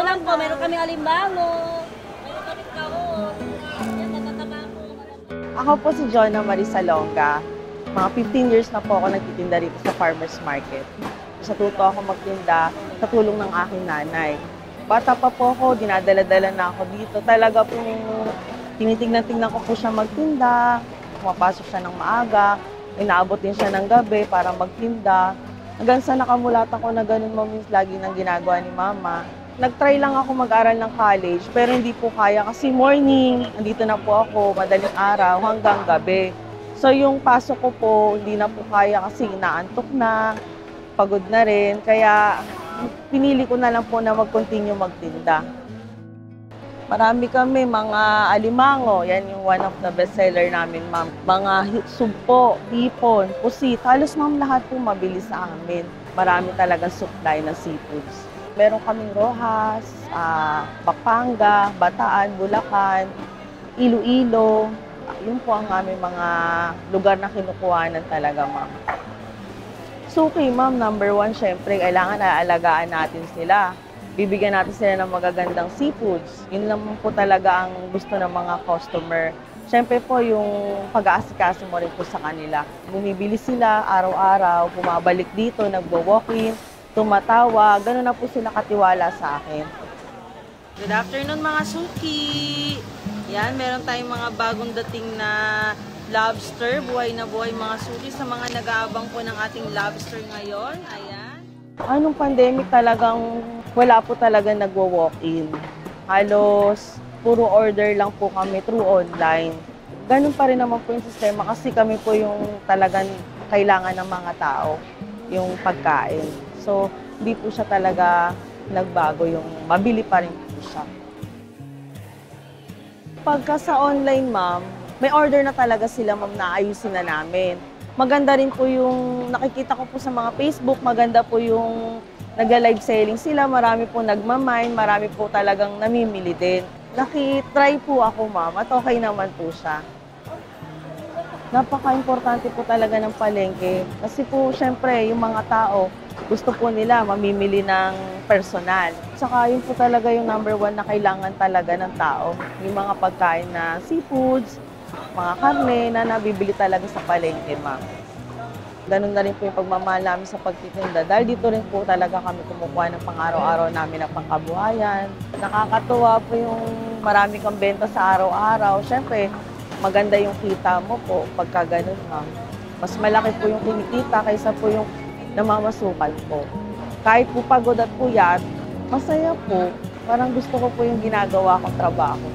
lang po, meron kaming alimango, meron kaming kahon. Yan, matataba po. Ako po si Jonna Marie Salonga. Mga 15 years na po ako nagtitinda rito sa farmer's market. Natuto ako magtinda sa tulong ng aking nanay. Bata pa po ako, dinadala-dala na ako dito. Talaga po, tinitignan-tignan ko po siya magtinda. Pumapasok siya ng maaga. Inaabot din siya ng gabi para magtinda. Hanggang sa nakamulat ako na ganun moments lagi nang ginagawa ni mama. Nag-try lang ako mag-aral ng college pero hindi po kaya kasi morning, nandito na po ako, madaling araw hanggang gabi. So yung pasok ko po, hindi na po kaya kasi inaantok na, pagod na rin. Kaya pinili ko na lang po na mag-continue magtinda. Marami kami, mga alimango, yan yung one of the bestseller namin, ma'am. Mga sugpo, hipon, pusit, halos ma'am lahat po mabilis sa amin. Marami talaga supply ng seafoods. Meron kaming Rojas, Pampanga, Bataan, Bulacan, Iloilo. Yun po ang aming mga lugar na kinukuhanan talaga, ma'am. Suki, ma'am, number one, syempre, kailangan aalagaan natin sila. Bibigyan natin sila ng magagandang seafoods. Yun lang po talaga ang gusto ng mga customer. Syempre po, yung pag-aasikaso mo rin po sa kanila. Bumibili sila araw-araw, bumabalik dito, nagbo-walk-in, tumatawa, gano'n na po sila katiwala sa akin. Good afternoon mga suki! Yan, meron tayong mga bagong dating na lobster, buhay na buhay mga suki sa mga nag-aabang po ng ating lobster ngayon. Ayan. Anong pandemic talagang wala po talaga nagwo-walk-in. Halos puro order lang po kami through online. Ganun pa rin naman po yung sistema kasi kami po yung talagang kailangan ng mga tao, yung pagkain. So, hindi po siya talaga nagbago, yung mabili pa rin po siya. Pagka sa online, ma'am, may order na talaga sila, ma'am, na ayusin na namin. Maganda rin po yung nakikita ko po sa mga Facebook, maganda po yung nagla-live selling sila, marami po nagmamine, marami po talagang namimili din. Nakitry po ako, ma'am, at okay naman po siya. Napaka-importante po talaga ng palengke. Kasi po, syempre, yung mga tao, gusto po nila mamimili ng personal. Saka yun po talaga yung number one na kailangan talaga ng tao. Yung mga pagkain na seafoods, mga karne na nabibili talaga sa palengke, ma'am. Ganun na rin po yung pagmamahal namin sa pagtitinda. Dahil dito rin po talaga kami kumukuha ng pang-araw-araw namin na pangkabuhayan. Nakakatuwa po yung marami kang benta sa araw-araw. Siyempre, maganda yung kita mo po pagka ganun, ma'am. Mas malaki po yung kinikita kaysa po yung namamasukan po. Kahit po pagod at puyat, masaya po. Parang gusto ko po yung ginagawa kong trabaho.